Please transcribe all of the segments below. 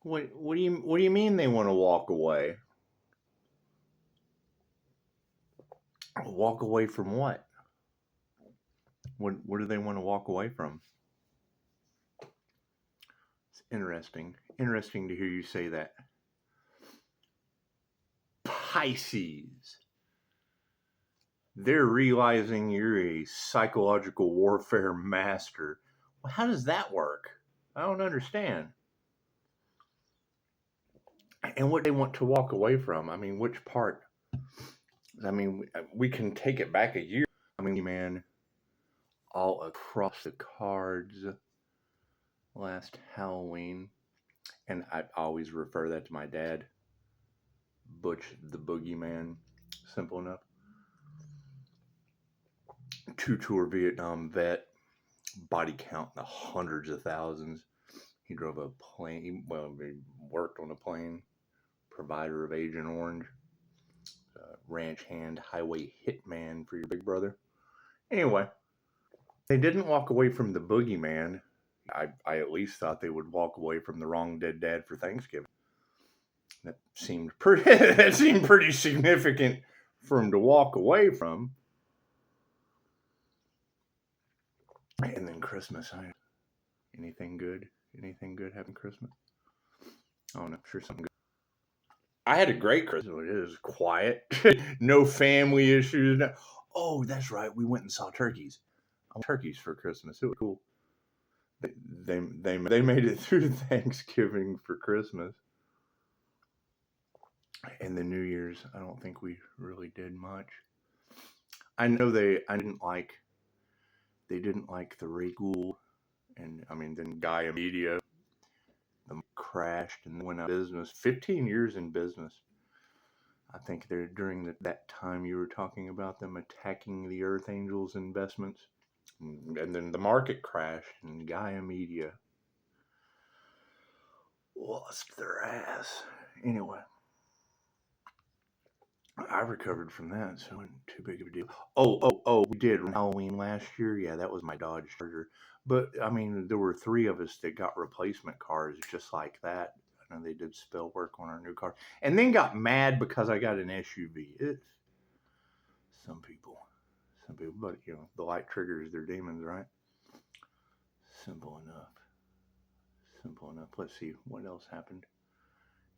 What do you mean they want to walk away? Walk away from what? What do they want to walk away from? It's interesting. Interesting to hear you say that. Pisces. They're realizing you're a psychological warfare master. Well, how does that work? I don't understand. And what they want to walk away from? I mean, which part? I mean, we can take it back a year. I mean, man, all across the cards last Halloween. And I always refer that to my dad, Butch the Boogeyman. Simple enough. 2-tour Vietnam vet, body count in the hundreds of thousands. He drove a plane. He worked on a plane. Provider of Agent Orange. Ranch hand, highway hitman for your big brother. Anyway, they didn't walk away from the boogeyman. I at least thought they would walk away from the wrong dead dad for Thanksgiving. That seemed pretty significant for him to walk away from. And then Christmas. Anything good? Anything good having Christmas? Oh, no, sure, something good. I had a great Christmas. It was quiet. No family issues. No. Oh, that's right. We went and saw turkeys. I want turkeys for Christmas. It was cool. They made it through Thanksgiving for Christmas. And the New Year's, I don't think we really did much. I know they didn't like the Regal, and I mean then Gaia Media crashed and went out of business. 15 years in business. I think they're during that time you were talking about them attacking the Earth Angels investments, and then the market crashed and Gaia Media lost their ass. Anyway, I recovered from that, so it wasn't too big of a deal. Oh, we did Halloween last year. Yeah, that was my Dodge Charger. But I mean, there were 3 of us that got replacement cars just like that. I know they did spell work on our new car, and then got mad because I got an SUV. It's some people, but the light triggers their demons, right? Simple enough. Let's see what else happened.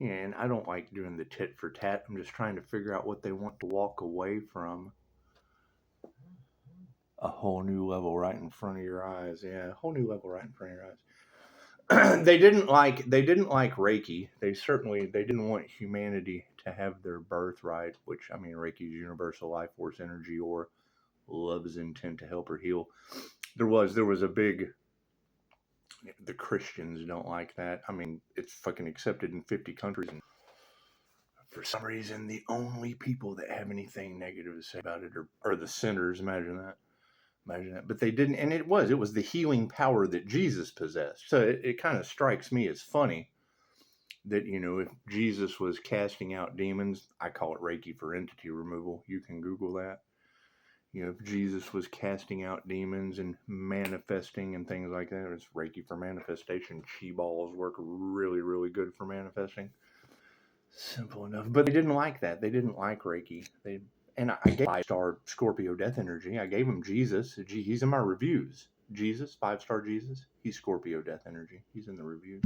Yeah, and I don't like doing the tit for tat. I'm just trying to figure out what they want to walk away from. A whole new level right in front of your eyes. Yeah, a whole new level right in front of your eyes. They didn't like Reiki. They didn't want humanity to have their birthright, which I mean Reiki's universal life force energy or love's intent to help or heal. There was a big. The Christians don't like that. I mean, it's fucking accepted in 50 countries, and for some reason, the only people that have anything negative to say about it are the sinners. Imagine that. But they didn't, and it was the healing power that Jesus possessed. So it kind of strikes me as funny that, if Jesus was casting out demons, I call it Reiki for entity removal. You can Google that. If Jesus was casting out demons and manifesting and things like that, it's Reiki for manifestation. Chi balls work really, really good for manifesting. Simple enough. But they didn't like that. They didn't like Reiki. And I gave 5-star Scorpio death energy. I gave him Jesus. He's in my reviews. Jesus, 5-star Jesus. He's Scorpio death energy. He's in the reviews.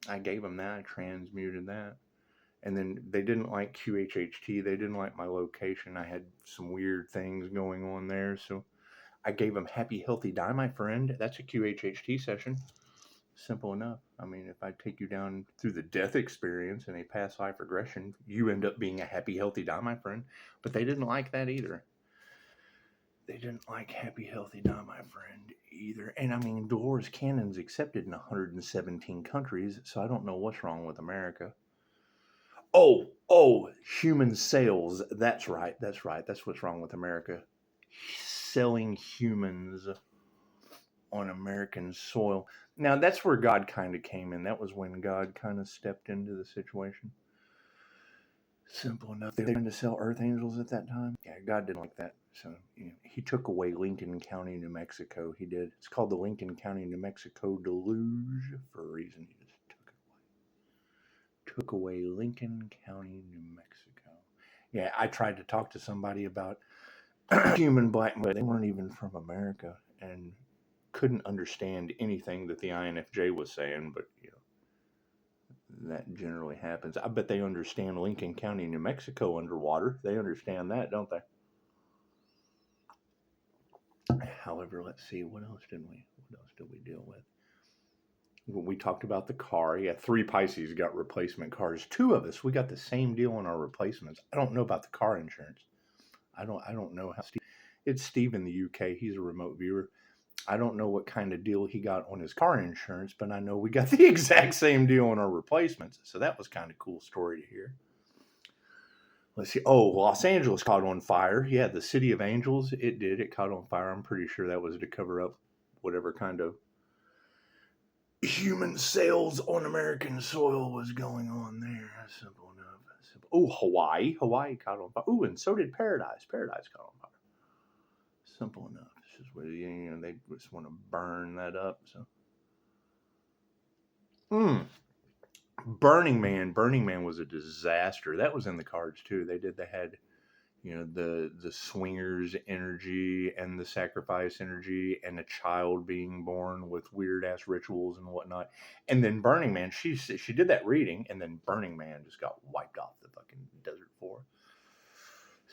I gave him that. I transmuted that. And then they didn't like QHHT. They didn't like my location. I had some weird things going on there. So I gave them Happy Healthy Die, my friend. That's a QHHT session. Simple enough. I mean, if I take you down through the death experience in a past life regression, you end up being a happy, healthy die, my friend. But they didn't like that either. They didn't like happy, healthy die, my friend, either. And I mean, Dolores Cannon's accepted in 117 countries, so I don't know what's wrong with America. Oh, human sales. That's right. That's what's wrong with America. Selling humans on American soil. Now, that's where God kind of came in. That was when God kind of stepped into the situation. Simple enough. They were trying to sell Earth Angels at that time. Yeah, God didn't like that. So he took away Lincoln County, New Mexico. He did. It's called the Lincoln County, New Mexico Deluge for a reason. He just took it away. took away Lincoln County, New Mexico. Yeah, I tried to talk to somebody about human black, but they weren't even from America and couldn't understand anything that the INFJ was saying. But that generally happens. I bet they understand Lincoln County, New Mexico underwater. They understand that, don't they? However, let's see. What else did we deal with? We talked about the car. Yeah, 3 Pisces got replacement cars. 2 of us, we got the same deal on our replacements. I don't know about the car insurance. I don't know how. It's Steve in the UK. He's a remote viewer. I don't know what kind of deal he got on his car insurance, but I know we got the exact same deal on our replacements. So that was kind of a cool story to hear. Let's see. Oh, Los Angeles caught on fire. Yeah, the city of angels, it did. It caught on fire. I'm pretty sure that was to cover up whatever kind of human sales on American soil was going on there. Simple enough. Simple. Oh, Hawaii. Hawaii caught on fire. Oh, and so did Paradise. Paradise caught on fire. Simple enough. It's just what they just want to burn that up. So, Burning Man. Burning Man was a disaster. That was in the cards too. They had the swingers energy and the sacrifice energy and a child being born with weird ass rituals and whatnot. And then Burning Man, she did that reading, and then Burning Man just got wiped off the fucking desert floor.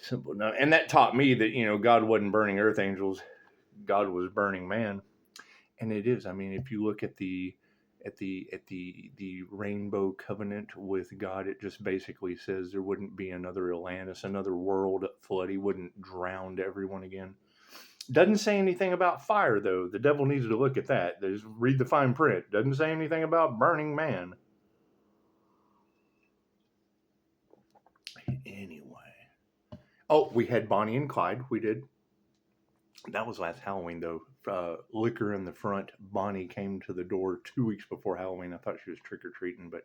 Simple enough. And that taught me that God wasn't burning earth angels, God was burning man. And it is. I mean, if you look at the rainbow covenant with God, it just basically says there wouldn't be another Atlantis, another world flood. He wouldn't drown everyone again. Doesn't say anything about fire, though. The devil needs to look at that. Just read the fine print. Doesn't say anything about burning man. Anyway. Oh, we had Bonnie and Clyde. We did. That was last Halloween, though. Liquor in the front. Bonnie came to the door 2 weeks before Halloween. I thought she was trick-or-treating, but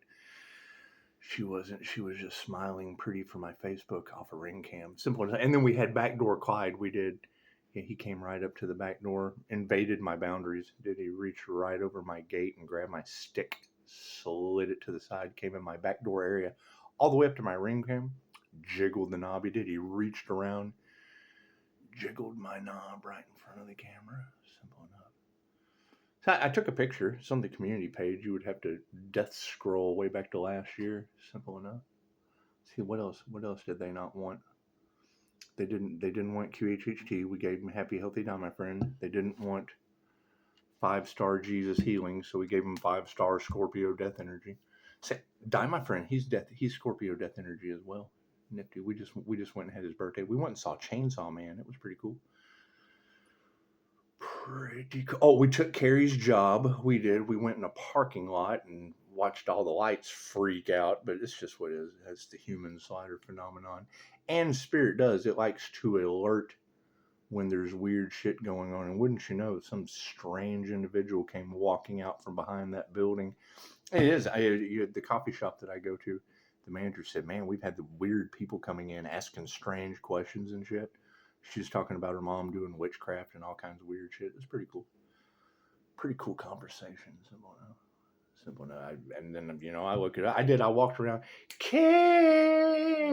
she wasn't. She was just smiling pretty for my Facebook off a ring cam. Simple. And then we had backdoor Clyde. We did. Yeah, he came right up to the back door, invaded my boundaries. Did he reach right over my gate and grab my stick, slid it to the side, came in my back door area, all the way up to my ring cam, jiggled the knob. He reached around, jiggled my knob right in front of the camera. Simple enough. So I took a picture. It's on the community page. You would have to death scroll way back to last year. Simple enough. See, what else did they not want? They didn't want QHHT. We gave them Happy Healthy Die, my friend. They didn't want 5-star Jesus healing, so we gave them 5-star Scorpio death energy. Say, Die, my friend. He's Scorpio death energy as well. Nifty. We just went and had his birthday. We went and saw Chainsaw Man. It was pretty cool. Pretty cool. Oh, we took Carrie's job. We did. We went in a parking lot and watched all the lights freak out, but it's just what it is. That's the human slider phenomenon. And Spirit does. It likes to alert when there's weird shit going on. And wouldn't you know, some strange individual came walking out from behind that building. It is. The coffee shop that I go to, the manager said, man, we've had the weird people coming in asking strange questions and shit. She's talking about her mom doing witchcraft and all kinds of weird shit. It's pretty cool. Pretty cool conversation. Simple enough. And then, I look at it. I walked around. Carrie.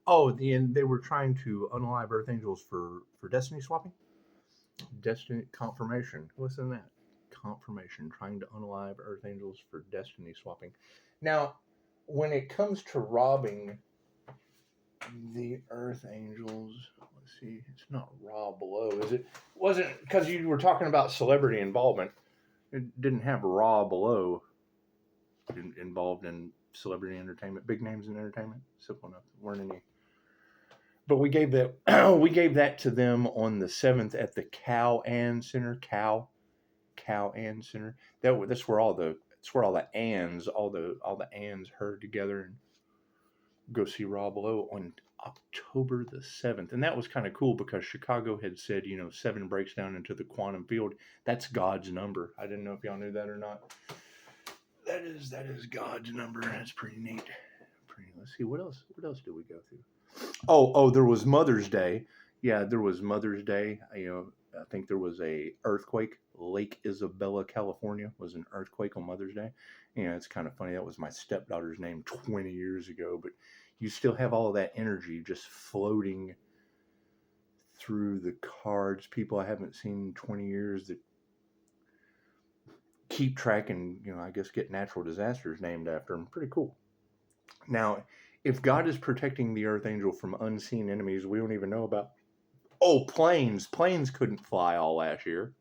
Oh, and they were trying to unalive Earth Angels for destiny swapping. Destiny confirmation. Listen to that. Confirmation. Trying to unalive Earth Angels for destiny swapping. Now, when it comes to robbing the Earth Angels, let's see, it's not Raw Below, is it? Wasn't, because you were talking about celebrity involvement. It didn't have Raw Below involved in celebrity entertainment, big names in entertainment. Simple enough. Weren't any. But we gave that to them on the 7th at the Cow Ann Center. Cow Ann Center. That's where all the Anns heard together and go see Raw Below on October the 7th. And that was kind of cool because Chicago had said, 7 breaks down into the quantum field. That's God's number. I didn't know if y'all knew that or not. That is God's number. That's pretty neat. Let's see, what else did we go through? Oh, there was Mother's Day. Yeah, there was Mother's Day. I think there was a earthquake. Lake Isabella, California, was an earthquake on Mother's Day. It's kind of funny. That was my stepdaughter's name 20 years ago, but you still have all of that energy just floating through the cards. People I haven't seen in 20 years that keep track and, I guess get natural disasters named after them. Pretty cool. Now, if God is protecting the Earth Angel from unseen enemies we don't even know about. Oh, planes. Planes couldn't fly all last year.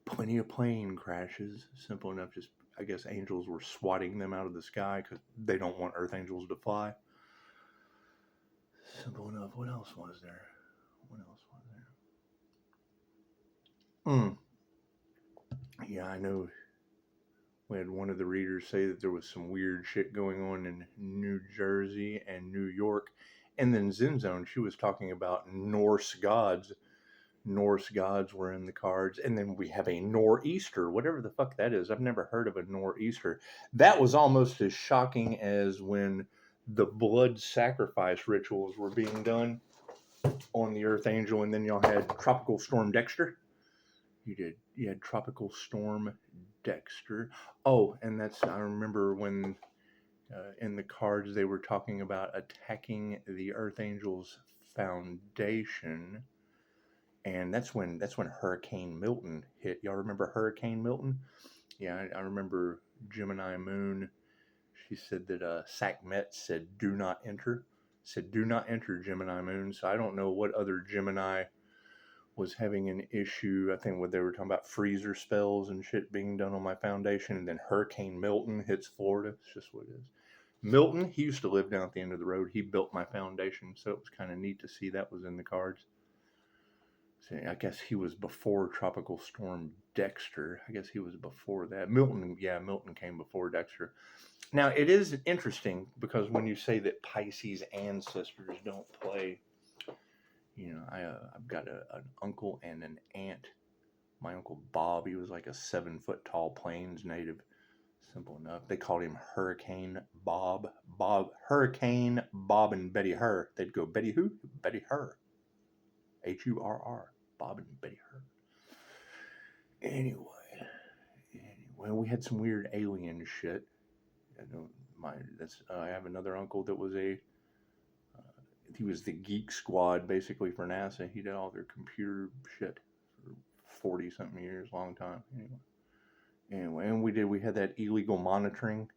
Plenty of plane crashes. Simple enough. Just, I guess angels were swatting them out of the sky because they don't want Earth Angels to fly. Simple enough. What else was there? Yeah, I know. We had one of the readers say that there was some weird shit going on in New Jersey and New York. And then Zen Zone, she was talking about Norse gods. Norse gods were in the cards. And then we have a nor'easter, whatever the fuck that is. I've never heard of a nor'easter. That was almost as shocking as when the blood sacrifice rituals were being done on the Earth Angel. And then y'all had Tropical Storm Dexter. You had Tropical Storm Dexter. Oh, and I remember when in the cards they were talking about attacking the Earth Angel's foundation, and that's when Hurricane Milton hit. Y'all remember Hurricane Milton? Yeah, I remember Gemini Moon. She said that Sackmet said do not enter. Said do not enter, Gemini Moon. So I don't know what other Gemini was having an issue. I think what they were talking about, freezer spells and shit being done on my foundation, and then Hurricane Milton hits Florida. It's just what it is. Milton, he used to live down at the end of the road. He built my foundation, so it was kind of neat to see that was in the cards. So I guess he was before Tropical Storm Dexter. I guess he was before that. Milton came before Dexter. Now, it is interesting because when you say that Pisces ancestors don't play, I've got an uncle and an aunt. My uncle Bob, he was like a 7-foot tall Plains native. Simple enough. They called him Hurricane Bob. Hurricane Bob and Betty Her. They'd go, Betty who? Betty Her. Hurr. Bob and Betty Her. Anyway, we had some weird alien shit. I have another uncle that was he was the geek squad basically for NASA. He did all their computer shit for 40-something years, long time. Anyway, and we had that illegal monitoring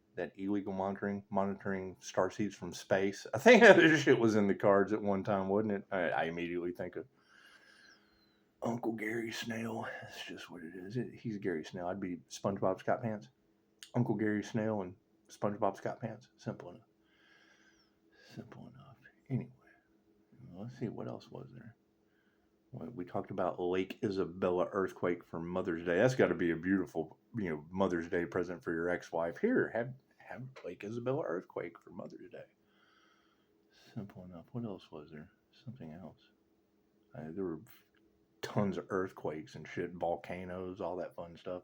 monitoring starseeds from space. I think that shit was in the cards at one time, wasn't it? I immediately think of Uncle Gary Snail. That's just what it is. He's Gary Snail. I'd be SpongeBob SquarePants. Uncle Gary Snail and SpongeBob SquarePants. Simple enough. Anyway, let's see, what else was there? We talked about Lake Isabella earthquake for Mother's Day. That's got to be a beautiful, Mother's Day present for your ex-wife. Here, have Lake Isabella earthquake for Mother's Day. Simple enough. What else was there? Something else. There were tons of earthquakes and shit, volcanoes, all that fun stuff.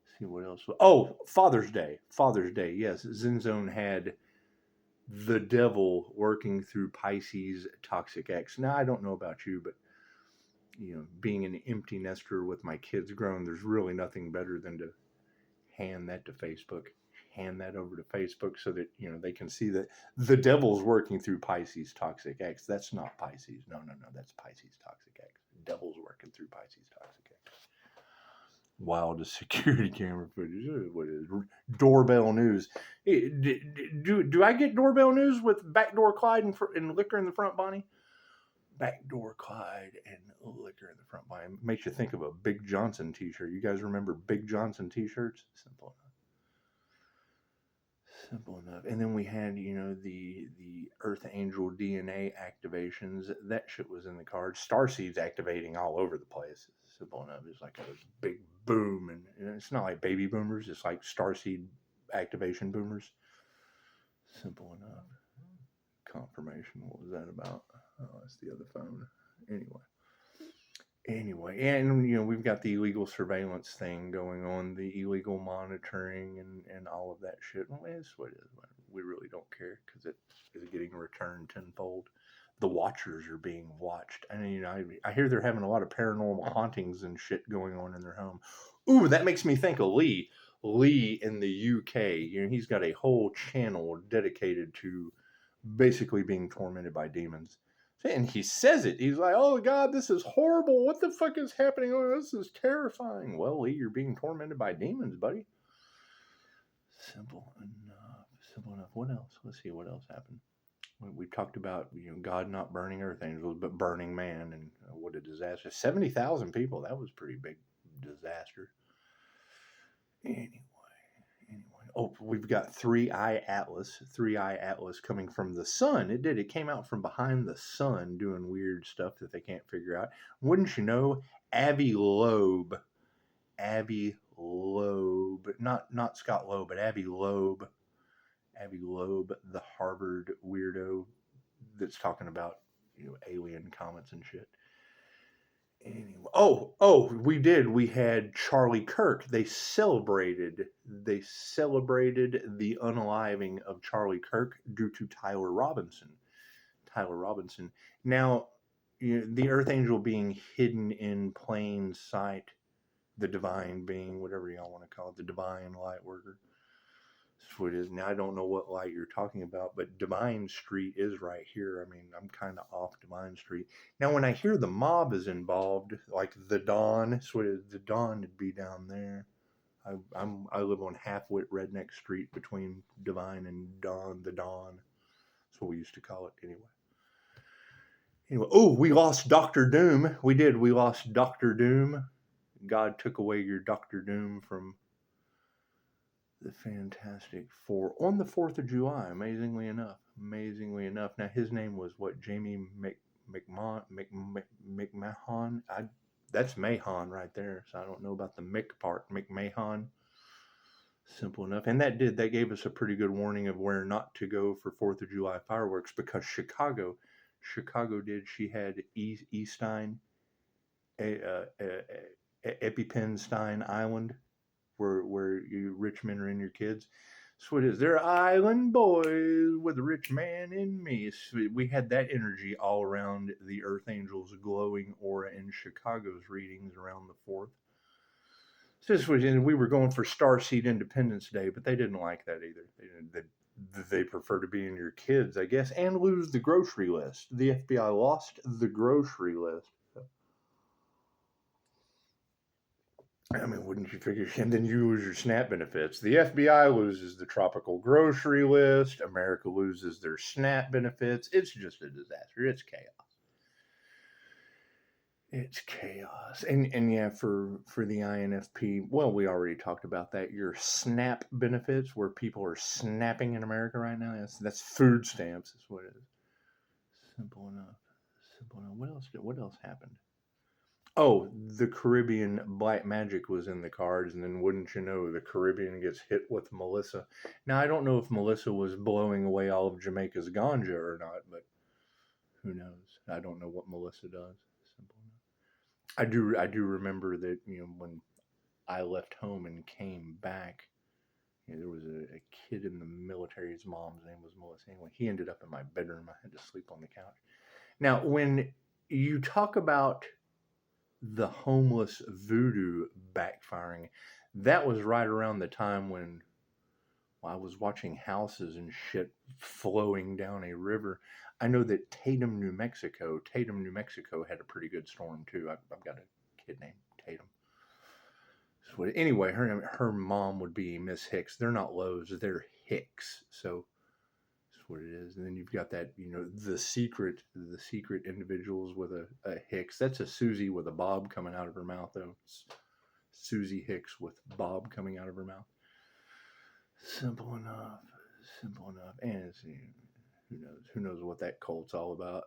Let's see what else. Oh, Father's Day. Father's Day. Yes, Zen Zone had the devil working through Pisces toxic X. Now, I don't know about you, but being an empty nester with my kids grown, there's really nothing better than to hand that over to Facebook so that, they can see that the devil's working through Pisces toxic X. That's not Pisces. No, that's Pisces toxic X. The devil's working through Pisces toxic X. Wild security camera footage. What is it? Doorbell news? Do I get doorbell news with Backdoor Clyde and liquor in the front, Bonnie? Backdoor Clyde and liquor in the front, Bonnie. Makes you think of a Big Johnson t-shirt. You guys remember Big Johnson t-shirts? Simple enough. And then we had, the Earth Angel DNA activations. That shit was in the cards. Starseeds activating all over the place. Simple enough. It's like a big boom, and it's not like baby boomers. It's like starseed activation boomers. Simple enough. Confirmation. What was that about? Oh, that's the other phone. Anyway, and we've got the illegal surveillance thing going on, the illegal monitoring and all of that shit. Well, it's what it is. We really don't care because it is getting returned tenfold. the Watchers are being watched. I mean, I hear they're having a lot of paranormal hauntings and shit going on in their home. Ooh, that makes me think of Lee. Lee in the UK. You know, he's got a whole channel dedicated to basically being tormented by demons. And he says it. He's like, "Oh God, this is horrible. What the fuck is happening? Oh, this is terrifying." Well, Lee, you're being tormented by demons, buddy. Simple enough. Simple enough. What else? Let's see what else happened. We talked about, you know, God not burning earth angels, but burning man, and what a disaster. 70,000 people. That was a pretty big disaster. Anyway. Oh, we've got 3-eye Atlas. 3-eye Atlas coming from the sun. It did. It came out from behind the sun doing weird stuff that they can't figure out. Wouldn't you know, Avi Loeb. Avi Loeb. Not Scott Loeb, but Avi Loeb. Avi Loeb, the Harvard weirdo that's talking about, you know, alien comets and shit. Anyway, we did. We had Charlie Kirk. They celebrated the unaliving of Charlie Kirk due to Tyler Robinson. Now, you know, the Earth Angel being hidden in plain sight, the divine being, whatever y'all want to call it, the divine light worker. That's what it is. Now, I don't know what light you're talking about, but Divine Street is right here. I mean, I'm kind of off Divine Street. Now, when I hear the mob is involved, like the Dawn, so the Dawn would be down there. I live on Half-Wit Redneck Street between Divine and Dawn, the Dawn. That's what we used to call it anyway. Oh, we lost Dr. Doom. We did. We lost Dr. Doom. God took away your Dr. Doom from the Fantastic Four on the 4th of July, amazingly enough. Now, his name was what? Jamie McMahon? That's Mahon right there, so I don't know about the Mick part. McMahon. Simple enough. And that gave us a pretty good warning of where not to go for 4th of July fireworks, because Chicago did. She had Eastine, Epipenstein Island, where you rich men are in your kids. So it is. They're island boys with a rich man in me. So we had that energy all around the Earth Angels' glowing aura in Chicago's readings around the 4th. So this was, and we were going for Starseed Independence Day, but they didn't like that either. They prefer to be in your kids, I guess, and lose the grocery list. The FBI lost the grocery list. I mean, wouldn't you figure? And then you lose your SNAP benefits. The FBI loses the tropical grocery list. America loses their SNAP benefits. It's just a disaster. It's chaos. It's chaos. And yeah, for the INFP, well, we already talked about that. Your SNAP benefits, where people are snapping in America right now. That's food stamps. Is what it is. Simple enough. What else happened? Oh, the Caribbean Black Magic was in the cards, and then wouldn't you know, the Caribbean gets hit with Melissa. Now, I don't know if Melissa was blowing away all of Jamaica's ganja or not, but who knows? I don't know what Melissa does. Simple enough. I do remember that, you know, when I left home and came back, you know, there was a kid in the military. His mom's name was Melissa. Anyway, he ended up in my bedroom. I had to sleep on the couch. Now, when you talk about the homeless voodoo backfiring, that was right around the time when I was watching houses and shit flowing down a river. I know that Tatum, New Mexico had a pretty good storm too. I've got a kid named Tatum. So anyway, her mom would be Miss Hicks. They're not Lowe's, they're Hicks. So that's what it is. And then you've got that, you know, the secret individuals with a Hicks. That's a Susie with a bob coming out of her mouth, though. It's Susie Hicks with bob coming out of her mouth. Simple enough. And who knows what that cult's all about.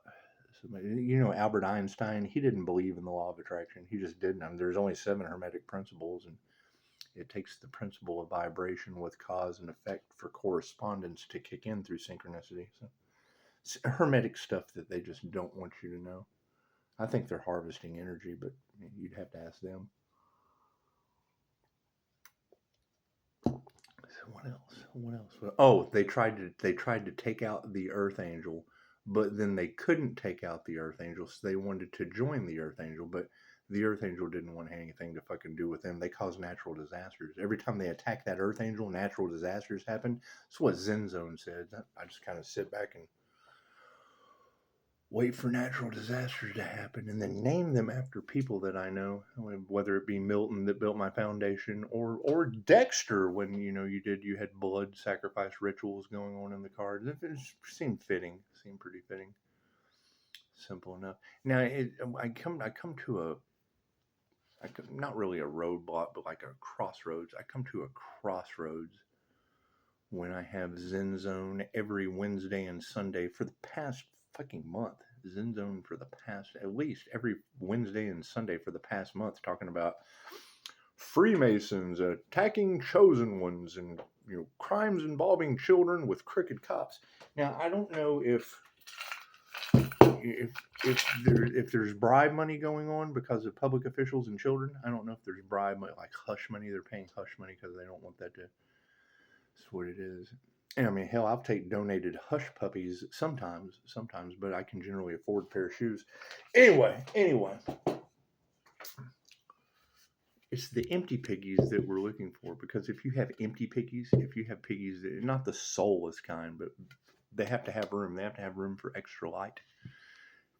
You know, Albert Einstein, he didn't believe in the law of attraction. He just didn't. I mean, there's only 7 hermetic principles, and it takes the principle of vibration with cause and effect for correspondence to kick in through synchronicity. So it's hermetic stuff that they just don't want you to know. I think they're harvesting energy, but you'd have to ask them. So what else? Oh, they tried to take out the Earth Angel but then they couldn't take out the Earth Angel, so they wanted to join the Earth Angel, but the Earth Angel didn't want anything to fucking do with them. They cause natural disasters. Every time they attack that Earth Angel, natural disasters happen. That's what Zen Zone said. I just kind of sit back and wait for natural disasters to happen and then name them after people that I know, whether it be Milton that built my foundation or Dexter when you had blood sacrifice rituals going on in the cards. It seemed fitting, seemed pretty fitting. Simple enough. Now I come to not really a roadblock, but like a crossroads. I come to a crossroads when I have Zen Zone every Wednesday and Sunday for the past fucking month. Zen Zone for the past, at least every Wednesday and Sunday for the past month, talking about Freemasons attacking chosen ones and crimes involving children with crooked cops. Now I don't know if there's bribe money going on because of public officials and children. I don't know if there's bribe money, like hush money. They're paying hush money because they don't want that to. That's what it is. And I mean, hell, I'll take donated hush puppies sometimes, but I can generally afford a pair of shoes. Anyway, it's the empty piggies that we're looking for, because if you have empty piggies, if you have piggies, not the soulless kind, but they have to have room. They have to have room for extra light.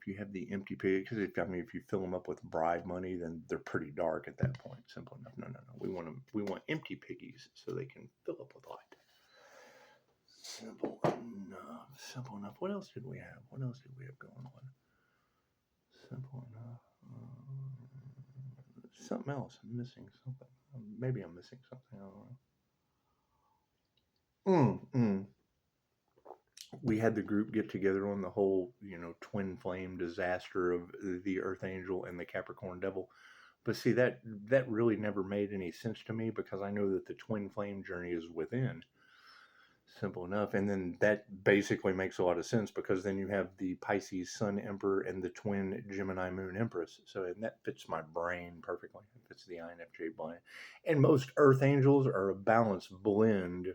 If you have the empty pig, because if you fill them up with bribe money, then they're pretty dark at that point. Simple enough. No. We want empty piggies so they can fill up with light. Simple enough. What else did we have? What else did we have going on? Simple enough. Something else. I'm missing something. Maybe I'm missing something. I don't know. We had the group get together on the whole, twin flame disaster of the Earth Angel and the Capricorn Devil. But see, that really never made any sense to me, because I know that the twin flame journey is within. Simple enough. And then that basically makes a lot of sense, because then you have the Pisces Sun Emperor and the twin Gemini Moon Empress. And that fits my brain perfectly. It fits the INFJ blend. And most Earth Angels are a balanced blend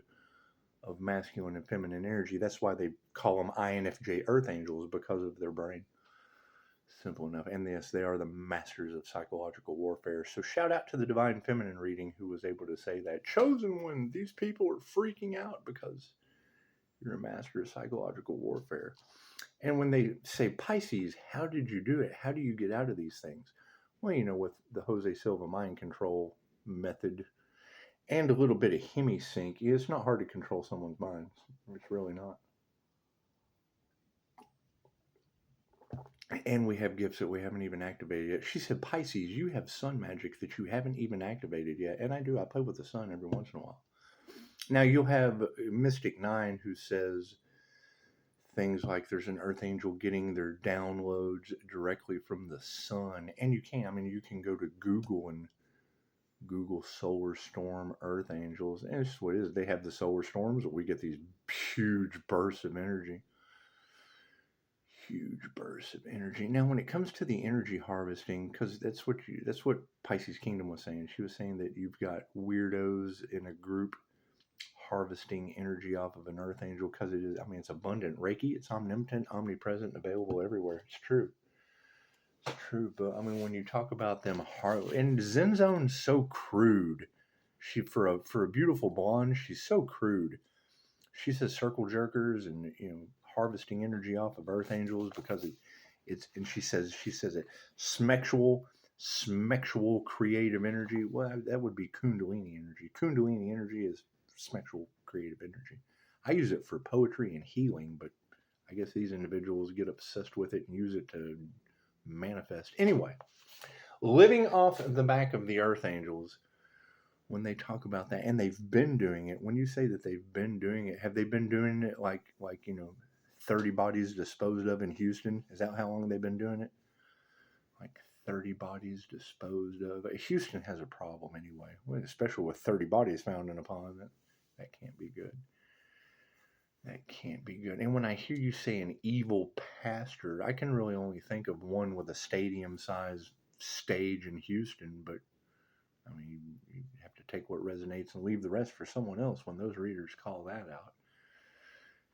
of masculine and feminine energy. That's why they call them INFJ Earth Angels, because of their brain. Simple enough. And yes, they are the masters of psychological warfare. So shout out to the Divine Feminine reading, who was able to say that. Chosen one, these people are freaking out because you're a master of psychological warfare. And when they say Pisces, how did you do it? How do you get out of these things? Well, with the Jose Silva mind control method and a little bit of hemisync, it's not hard to control someone's mind. It's really not. And we have gifts that we haven't even activated yet. She said, Pisces, you have sun magic that you haven't even activated yet. And I do. I play with the sun every once in a while. Now, you'll have Mystic 9 who says things like there's an Earth Angel getting their downloads directly from the sun. And you can. I mean, you can go to Google and Google Solar Storm Earth Angels. And it's what it is. They have the solar storms, we get these huge bursts of energy. Huge bursts of energy. Now, when it comes to the energy harvesting, because that's what Pisces Kingdom was saying. She was saying that you've got weirdos in a group harvesting energy off of an Earth Angel, because it's abundant. Reiki, it's omnipotent, omnipresent, available everywhere. It's true. But when you talk about them and Zen Zone's so crude. She for a beautiful blonde, she's so crude. She says circle jerkers and harvesting energy off of Earth Angels, because it's and she says it smexual creative energy. Well, that would be Kundalini energy. Kundalini energy is smexual creative energy. I use it for poetry and healing, but I guess these individuals get obsessed with it and use it to manifest. Anyway, living off the back of the Earth Angels, when they talk about that, and they've been doing it, when you say that they've been doing it, have they been doing it like 30 bodies disposed of in Houston? Is that how long they've been doing it? Like 30 bodies disposed of. Houston has a problem anyway, especially with 30 bodies found in a pond. That can't be good. That can't be good. And when I hear you say an evil pastor, I can really only think of one with a stadium-sized stage in Houston, but you have to take what resonates and leave the rest for someone else when those readers call that out.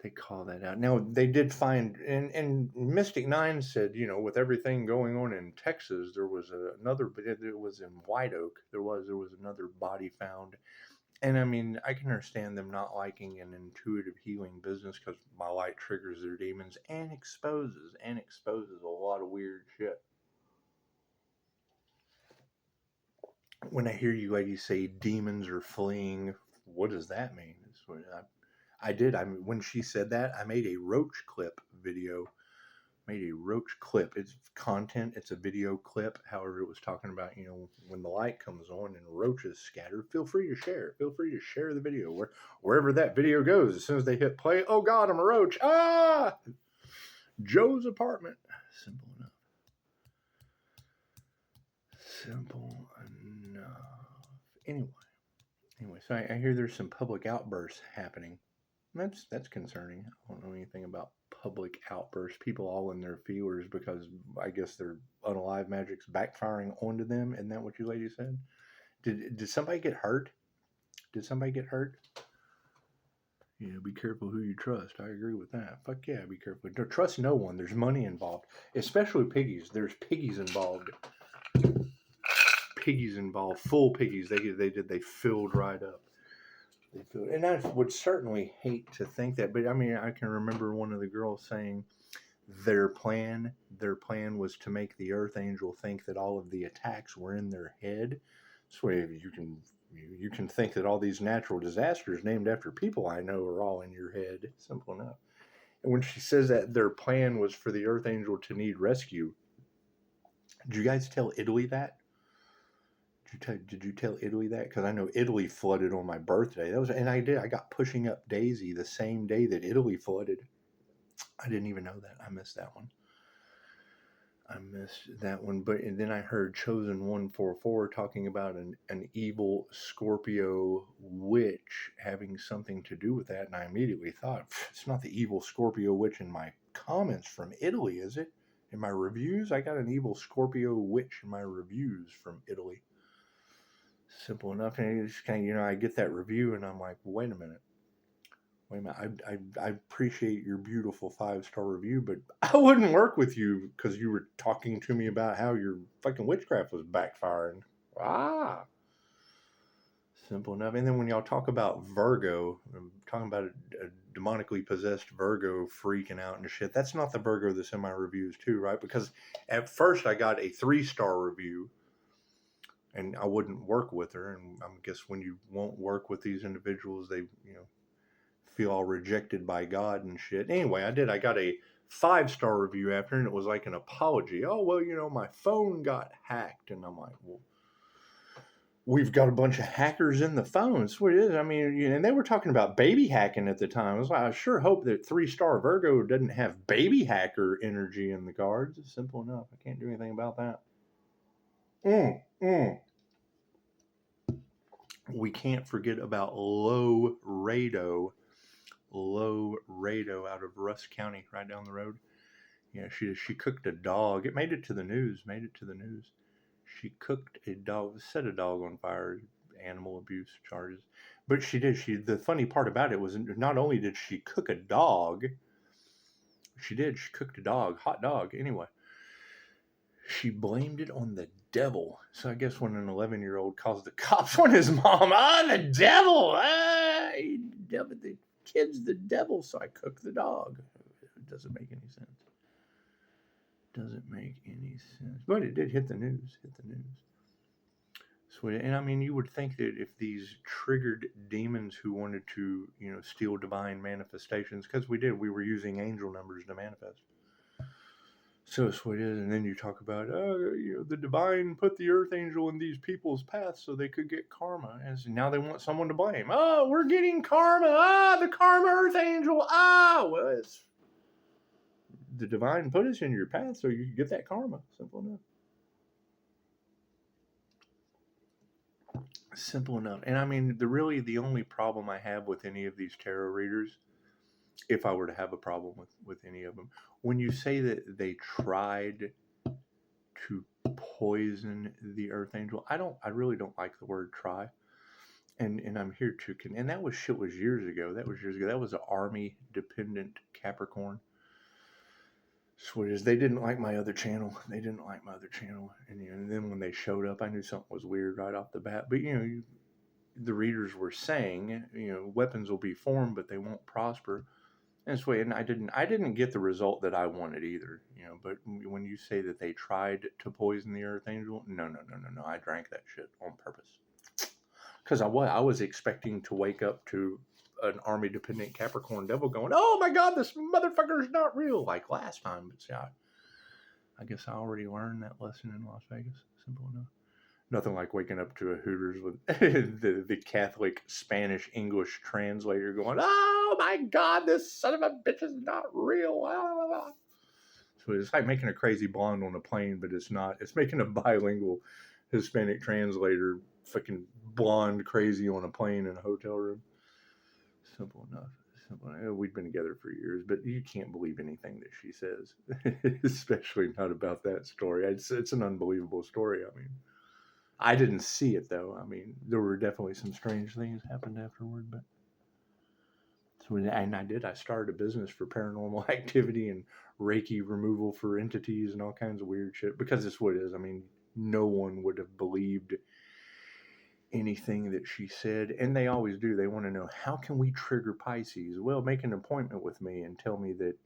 They call that out. Now they did find, and Mystic Nine said, you know, with everything going on in Texas, there was another, but it was in White Oak. There was another body found, and I mean, I can understand them not liking an intuitive healing business because my light triggers their demons and exposes a lot of weird shit. When I hear you ladies say demons are fleeing, what does that mean? It's what I did. I mean, when she said that, I made a roach clip video. Made a roach clip. It's content. It's a video clip. However, it was talking about, you know, when the light comes on and roaches scatter. Feel free to share. Feel free to share the video wherever that video goes. As soon as they hit play, oh God, I'm a roach. Ah, Joe's apartment. Simple enough. Simple enough. Anyway, so I hear there's some public outbursts happening. That's concerning. I don't know anything about public outbursts. People all in their feelers because I guess their unalive magic's backfiring onto them. Isn't that what you ladies said? Did somebody get hurt? Did somebody get hurt? Yeah, be careful who you trust. I agree with that. Fuck yeah, be careful. Don't trust no one. There's money involved, especially piggies. There's piggies involved. Piggies involved. Full piggies. They filled right up. And I would certainly hate to think that, but I mean, I can remember one of the girls saying their plan was to make the Earth Angel think that all of the attacks were in their head. So you can think that all these natural disasters named after people I know are all in your head. Simple enough. And when she says that their plan was for the Earth Angel to need rescue, did you guys tell Italy that? Did you tell Italy that? Because I know Italy flooded on my birthday. And I did. I got Pushing Up Daisy the same day that Italy flooded. I didn't even know that. I missed that one. But and then I heard Chosen 144 talking about an evil Scorpio witch having something to do with that, and I immediately thought, it's not the evil Scorpio witch in my comments from Italy, is it? In my reviews, I got an evil Scorpio witch in my reviews from Italy. Simple enough. And it's kind of, I get that review and I'm like, wait a minute. I appreciate your beautiful 5-star review, but I wouldn't work with you because you were talking to me about how your fucking witchcraft was backfiring. Simple enough. And then when y'all talk about Virgo, I'm talking about a demonically possessed Virgo freaking out and shit. That's not the Virgo that's in my reviews too, right? Because at first I got a 3-star review and I wouldn't work with her. And I guess when you won't work with these individuals, they, feel all rejected by God and shit. Anyway, I got a 5-star review after, and it was like an apology. Oh, well, my phone got hacked. And I'm like, well, we've got a bunch of hackers in the phone. That's what it is. I mean, and they were talking about baby hacking at the time. I was like, I sure hope that 3-star Virgo doesn't have baby hacker energy in the cards. It's simple enough. I can't do anything about that. We can't forget about Low Rado out of Russ County, right down the road. Yeah, she cooked a dog. It made it to the news. She cooked a dog, set a dog on fire, animal abuse charges. But the funny part about it was not only did she cook a dog, she cooked a dog, hot dog. Anyway, she blamed it on the devil. So I guess when an 11-year-old calls the cops on his mom, the devil, the kid's the devil, so I cooked the dog. It doesn't make any sense. But it did hit the news. So, and I mean, you would think that if these triggered demons who wanted to, steal divine manifestations, because we were using angel numbers to manifest. So it's what it is. And then you talk about, the divine put the earth angel in these people's paths so they could get karma. And so now they want someone to blame. Oh, we're getting karma. The karma earth angel. Well, it's the divine put us in your path so you can get that karma. Simple enough. And I mean, the only problem I have with any of these tarot readers, if I were to have a problem with any of them, when you say that they tried to poison the earth angel, I really don't like the word try. and I'm here to and that was shit was years ago. That was years ago. That was an Army dependent Capricorn. So it is. They didn't like my other channel. They didn't like my other channel, and then when they showed up, I knew something was weird right off the bat. But the readers were saying, weapons will be formed, but they won't prosper. And this way, and I didn't get the result that I wanted either. But when you say that they tried to poison the Earth Angel, no, I drank that shit on purpose. Because I was expecting to wake up to an Army dependent Capricorn devil going, "Oh my God, this motherfucker's not real," like last time. But see, I guess I already learned that lesson in Las Vegas. Simple enough. Nothing like waking up to a Hooters with the Catholic Spanish English translator going, "Oh my God, this son of a bitch is not real." So it's like making a crazy blonde on a plane, but it's not. It's making a bilingual Hispanic translator fucking blonde crazy on a plane in a hotel room. Simple enough. We've been together for years, but you can't believe anything that she says, especially not about that story. It's an unbelievable story. I mean, I didn't see it though. I mean, there were definitely some strange things happened afterward, but I started a business for paranormal activity and Reiki removal for entities and all kinds of weird shit because it's what it is. I mean, no one would have believed anything that she said, and they always do. They want to know, how can we trigger Pisces? Well, make an appointment with me and tell me that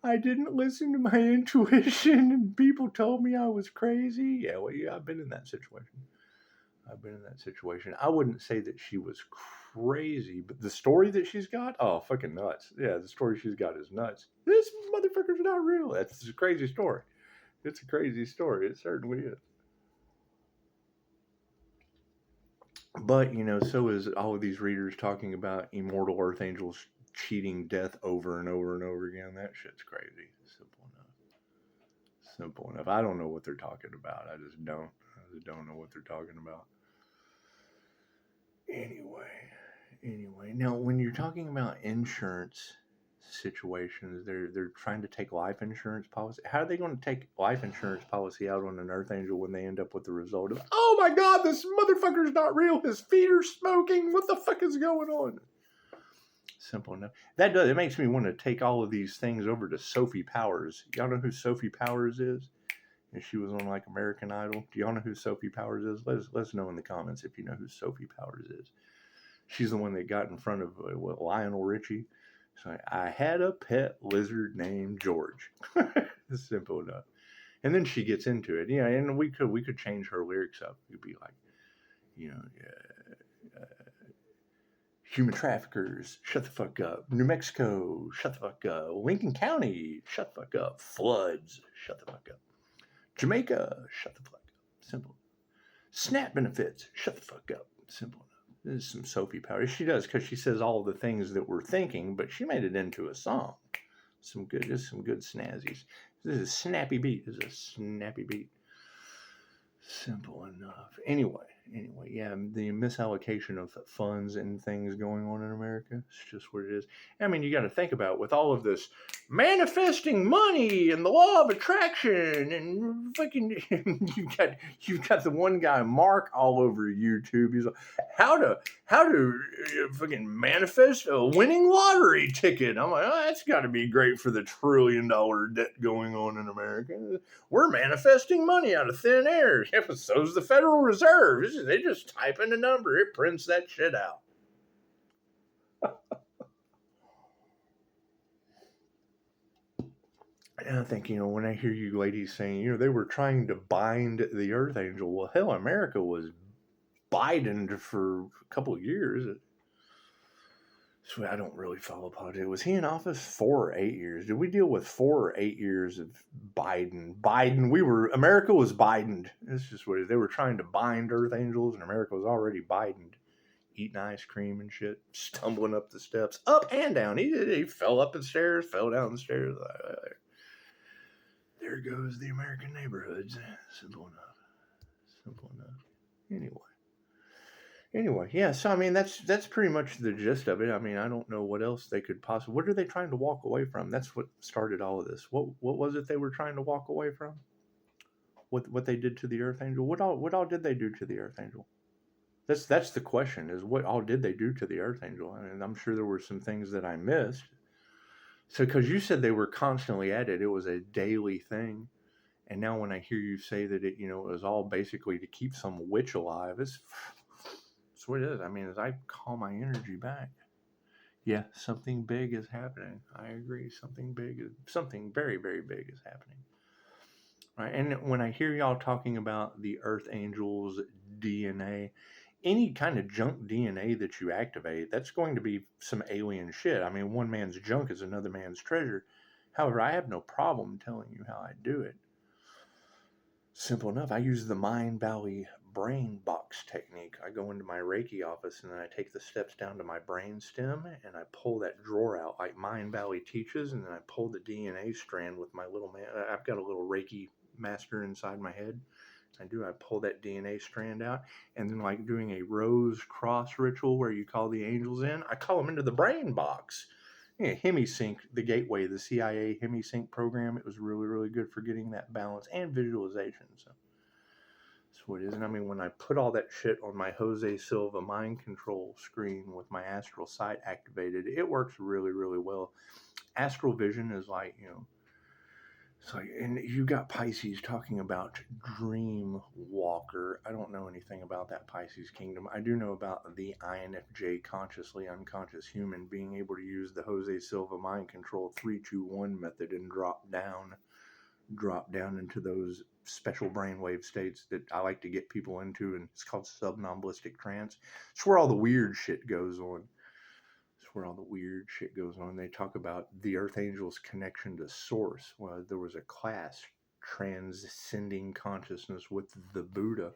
I didn't listen to my intuition and people told me I was crazy. Yeah, well, yeah, I've been in that situation. I wouldn't say that she was crazy, but the story that she's got, oh, fucking nuts. Yeah, the story she's got is nuts. This motherfucker's not real. That's a crazy story. It's a crazy story. It certainly is. But, so is all of these readers talking about immortal Earth Angels cheating death over and over and over again. That shit's crazy. Simple enough. I don't know what they're talking about. I just don't know what they're talking about. Anyway, now when you're talking about insurance situations, they're trying to take life insurance policy. How are they going to take life insurance policy out on an Earth Angel when they end up with the result of, "Oh my God, this motherfucker's not real. His feet are smoking. What the fuck is going on?" Simple enough. It makes me want to take all of these things over to Sophie Powers. Y'all know who Sophie Powers is? And she was on like American Idol. Do y'all know who Sophie Powers is? Let us know in the comments if you know who Sophie Powers is. She's the one that got in front of Lionel Richie. So I had a pet lizard named George. Simple enough. And then she gets into it. Yeah, and we could change her lyrics up. We'd be like, human traffickers, shut the fuck up. New Mexico, shut the fuck up. Lincoln County, shut the fuck up. Floods, shut the fuck up. Jamaica, shut the fuck up. Simple. SNAP benefits, shut the fuck up. Simple enough. This is some Sophie Powers. She does, because she says all the things that we're thinking, but she made it into a song. Some good snazzies. This is a snappy beat. Simple enough. Anyway, yeah, the misallocation of funds and things going on in America, it's just what it is. I mean, you got to think about, with all of this manifesting money and the law of attraction and fucking, you've got the one guy, Mark, all over YouTube. He's like, how to fucking manifest a winning lottery ticket. I'm like, oh, that's got to be great for the $1 trillion debt going on in America. We're manifesting money out of thin air. Yeah, but so's the Federal Reserve. They just type in a number. It prints that shit out. And I think, when I hear you ladies saying, they were trying to bind the Earth Angel. Well, hell, America was Bidened for a couple of years. So I don't really follow politics. Was he in office 4 or 8 years? Did we deal with 4 or 8 years of Biden? America was Bidened. It's just what it is. They were trying to bind Earth Angels, and America was already Bidened. Eating ice cream and shit, stumbling up the steps, up and down. He fell up the stairs, fell down the stairs. There goes the American neighborhoods. Simple enough. Anyway, yeah, so I mean that's pretty much the gist of it. I mean, I don't know what else they could possibly. What are they trying to walk away from? That's what started all of this. What was it they were trying to walk away from? What they did to the Earth Angel? What all did they do to the Earth Angel? That's the question: is what all did they do to the Earth Angel? And I'm sure there were some things that I missed. So, because you said they were constantly at it, it was a daily thing. And now when I hear you say that it, it was all basically to keep some witch alive, it's what it is. I mean, as I call my energy back, yeah, something big is happening. I agree. Something very, very big is happening. Right. And when I hear y'all talking about the Earth Angels DNA, any kind of junk DNA that you activate, that's going to be some alien shit. I mean, one man's junk is another man's treasure. However, I have no problem telling you how I do it. Simple enough. I use the Mind Valley brain box technique. I go into my Reiki office and then I take the steps down to my brain stem and I pull that drawer out like Mind Valley teaches, and then I pull the DNA strand with my little man. I've got a little Reiki master inside my head. I pull that DNA strand out, and then like doing a rose cross ritual where you call the angels in, I call them into the brain box. Yeah, HemiSync, the gateway, the CIA HemiSync program, it was really, really good for getting that balance and visualization. So that's what it is. And I mean, when I put all that shit on my Jose Silva mind control screen with my astral sight activated, it works really, really well. Astral vision is like, it's like, and you got Pisces talking about Dream Walker. I don't know anything about that Pisces kingdom. I do know about the INFJ, consciously unconscious human, being able to use the Jose Silva mind control 321 method and drop down into those special brainwave states that I like to get people into, and it's called somnambulistic trance. It's where all the weird shit goes on. They talk about the Earth Angel's connection to Source. Well, there was a class, Transcending Consciousness with the Buddha.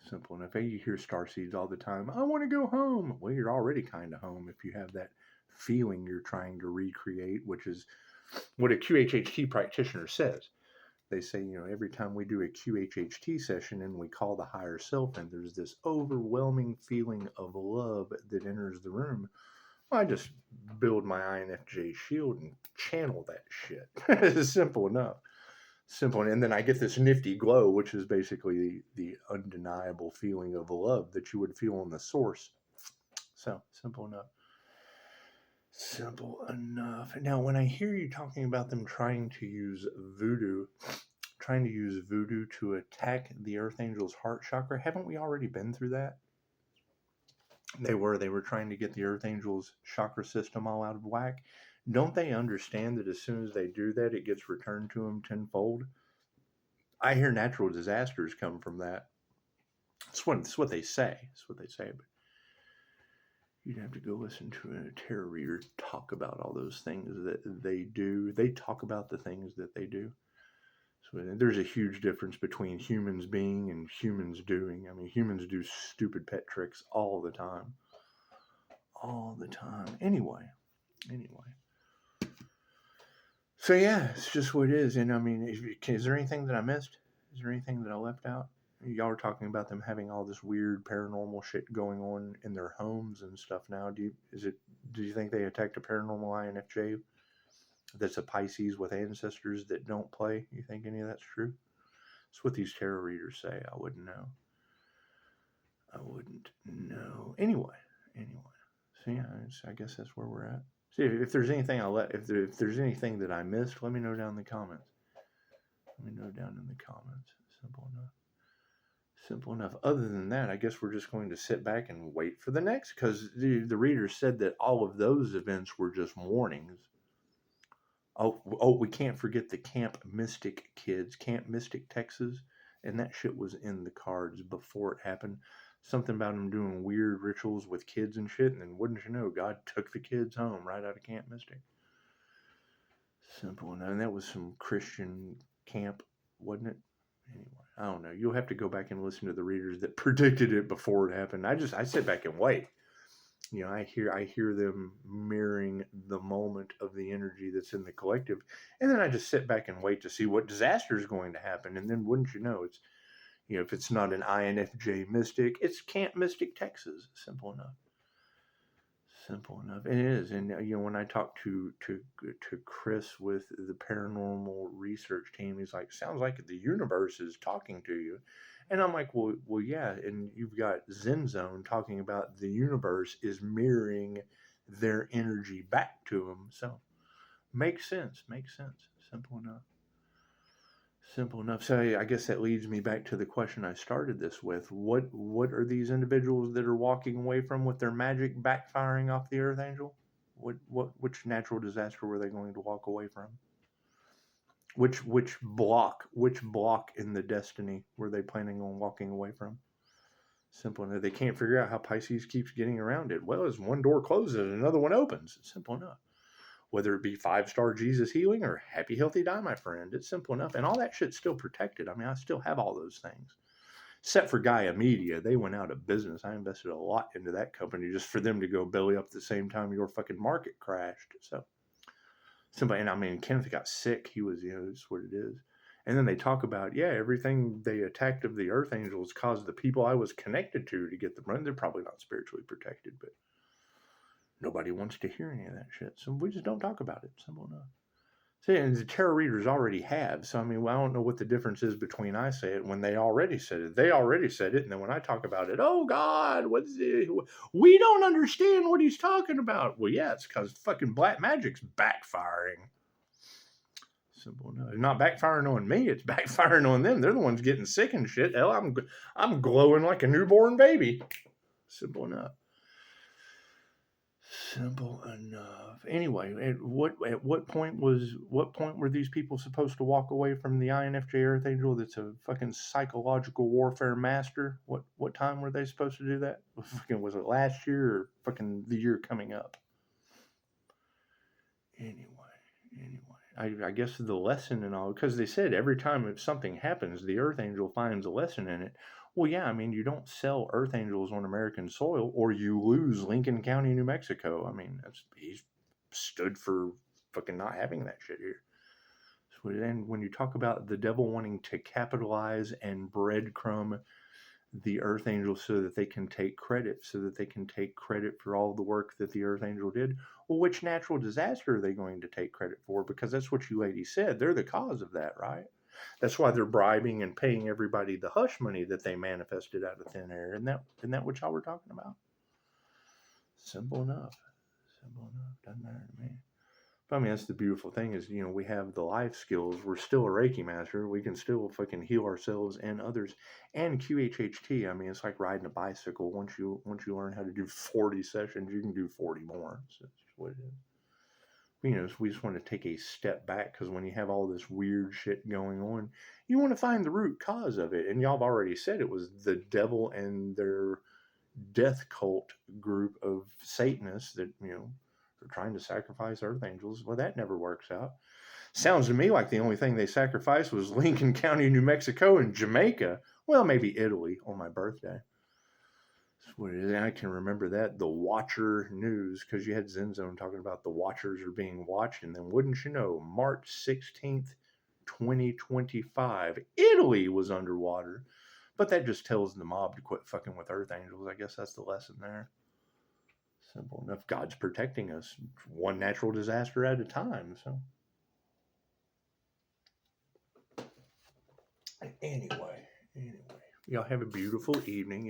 Simple enough. Hey, you hear starseeds all the time. I want to go home. Well, you're already kind of home if you have that feeling you're trying to recreate, which is what a QHHT practitioner says. They say, every time we do a QHHT session and we call the higher self in, there's this overwhelming feeling of love that enters the room. I just build my INFJ shield and channel that shit. It's simple enough. And then I get this nifty glow, which is basically the undeniable feeling of love that you would feel on the source. So simple enough. Now, when I hear you talking about them trying to use voodoo to attack the Earth Angel's heart chakra, haven't we already been through that? They were trying to get the Earth Angel's chakra system all out of whack. Don't they understand that as soon as they do that, it gets returned to them tenfold? I hear natural disasters come from that. It's what they say. But you'd have to go listen to a tarot reader talk about all those things that they do. They talk about the things that they do. So there's a huge difference between humans being and humans doing. I mean, humans do stupid pet tricks all the time. Anyway. So yeah, it's just what it is. And I mean, is there anything that I missed? Is there anything that I left out? Y'all are talking about them having all this weird paranormal shit going on in their homes and stuff now. Do you think they attacked a paranormal INFJ that's a Pisces with ancestors that don't play? You think any of that's true? That's what these tarot readers say. I wouldn't know. Anyway. So yeah, I guess that's where we're at. See, if there's anything if there's anything that I missed, let me know down in the comments. Simple enough. Other than that, I guess we're just going to sit back and wait for the next, because the reader said that all of those events were just warnings. Oh, we can't forget the Camp Mystic kids, Camp Mystic, Texas, and that shit was in the cards before it happened. Something about them doing weird rituals with kids and shit, and then wouldn't you know, God took the kids home right out of Camp Mystic. Simple enough. And that was some Christian camp, wasn't it? Anyway, I don't know. You'll have to go back and listen to the readers that predicted it before it happened. I sit back and wait. I hear them mirroring the moment of the energy that's in the collective, and then I just sit back and wait to see what disaster is going to happen. And then wouldn't you know, it's if it's not an INFJ mystic, it's Camp Mystic, Texas. Simple enough. And it is. And when I talk to Chris with the paranormal research team, he's like, sounds like the universe is talking to you. And I'm like, well, yeah. And you've got Zen Zone talking about the universe is mirroring their energy back to them. So makes sense. Makes sense. Simple enough. Simple enough. So I guess that leads me back to the question I started this with. What are these individuals that are walking away from with their magic backfiring off the Earth Angel? Which natural disaster were they going to walk away from? Which block in the destiny were they planning on walking away from? Simple enough. They can't figure out how Pisces keeps getting around it. Well, as one door closes, another one opens. It's simple enough. Whether it be 5-star Jesus healing or happy, healthy die, my friend, it's simple enough. And all that shit's still protected. I mean, I still have all those things. Except for Gaia Media, they went out of business. I invested a lot into that company just for them to go belly up at the same time your fucking market crashed. So, somebody, and I mean, Kenneth got sick. He was, it's what it is. And then they talk about, everything they attacked of the Earth Angels caused the people I was connected to get the run. They're probably not spiritually protected, but nobody wants to hear any of that shit. So we just don't talk about it. Simple enough. See, and the tarot readers already have. So, I mean, I don't know what the difference is between I say it when they already said it. They already said it. And then when I talk about it, oh, God, what's it? We don't understand what he's talking about. Well, yeah, it's because fucking black magic's backfiring. Simple enough. It's not backfiring on me. It's backfiring on them. They're the ones getting sick and shit. Hell, I'm glowing like a newborn baby. Simple enough. Simple enough. Anyway, at what point were these people supposed to walk away from the INFJ Earth Angel? That's a fucking psychological warfare master. What time were they supposed to do that? Fucking, was it last year or fucking the year coming up? Anyway. I guess the lesson and all, because they said every time if something happens, the Earth Angel finds a lesson in it. Well, yeah, I mean, you don't sell Earth Angels on American soil, or you lose Lincoln County, New Mexico. I mean, he's stood for fucking not having that shit here. So then, when you talk about the devil wanting to capitalize and breadcrumb the Earth Angel so that they can take credit, for all the work that the Earth Angel did. Well, which natural disaster are they going to take credit for? Because that's what you ladies said. They're the cause of that, right? That's why they're bribing and paying everybody the hush money that they manifested out of thin air. Isn't that what y'all were talking about? Simple enough. Doesn't matter to me. But I mean, that's the beautiful thing is, we have the life skills. We're still a Reiki master. We can still fucking heal ourselves and others. And QHHT, I mean, it's like riding a bicycle. Once you learn how to do 40 sessions, you can do 40 more. So that's what it is. We just want to take a step back because when you have all this weird shit going on, you want to find the root cause of it. And y'all have already said it was the devil and their death cult group of Satanists that, are trying to sacrifice Earth Angels. Well, that never works out. Sounds to me like the only thing they sacrificed was Lincoln County, New Mexico, and Jamaica. Well, maybe Italy on my birthday. That's what it is. And I can remember that, the Watcher news, because you had Zen Zone talking about the Watchers are being watched. And then wouldn't you know, March 16th, 2025, Italy was underwater. But that just tells the mob to quit fucking with Earth Angels. I guess that's the lesson there. Simple enough. God's protecting us one natural disaster at a time. So anyway, y'all have a beautiful evening.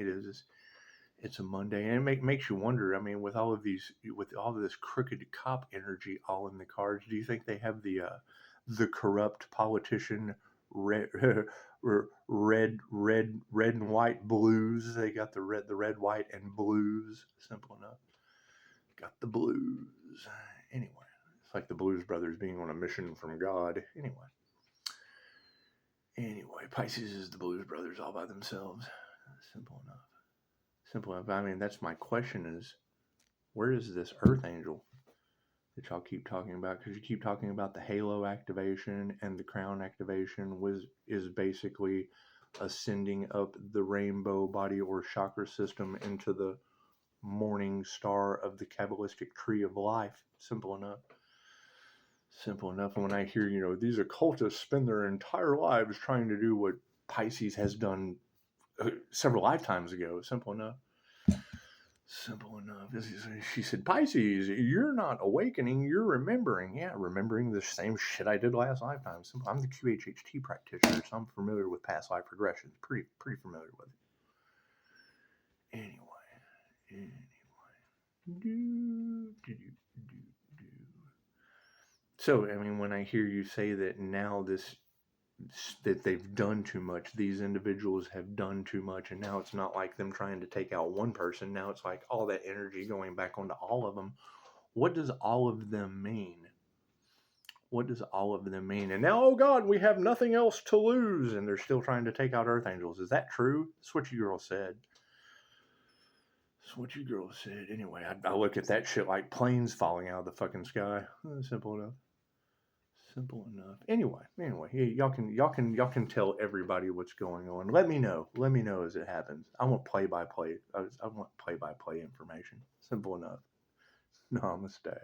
It's a Monday, and it makes you wonder. I mean, with all of this crooked cop energy all in the cards, do you think they have the corrupt politician red and white blues? They got the red, white, and blues. Simple enough. Got the blues. Anyway, it's like the Blues Brothers being on a mission from God. Anyway, Pisces is the Blues Brothers all by themselves. Simple enough. I mean, that's my question is, where is this Earth Angel that y'all keep talking about? Because you keep talking about the halo activation and the crown activation is basically ascending up the rainbow body or chakra system into the morning star of the Kabbalistic tree of life. Simple enough. And when I hear, these occultists spend their entire lives trying to do what Pisces has done several lifetimes ago. Simple enough. Simple enough. She said, Pisces, you're not awakening, you're remembering. Yeah, remembering the same shit I did last lifetime. Simple. I'm the QHHT practitioner, so I'm familiar with past life regressions. Pretty familiar with it. Anyway. So, I mean, when I hear you say that now that they've done too much, these individuals have done too much, and now it's not like them trying to take out one person. Now it's like all that energy going back onto all of them. What does all of them mean? What does all of them mean? And now, oh God, we have nothing else to lose, and they're still trying to take out Earth Angels. Is that true? That's what you girl said. That's what you girl said. Anyway, I look at that shit like planes falling out of the fucking sky. Simple enough. Simple enough. Anyway, y'all can tell everybody what's going on. Let me know as it happens. I want play-by-play. I want play-by-play information. Simple enough. Namaste.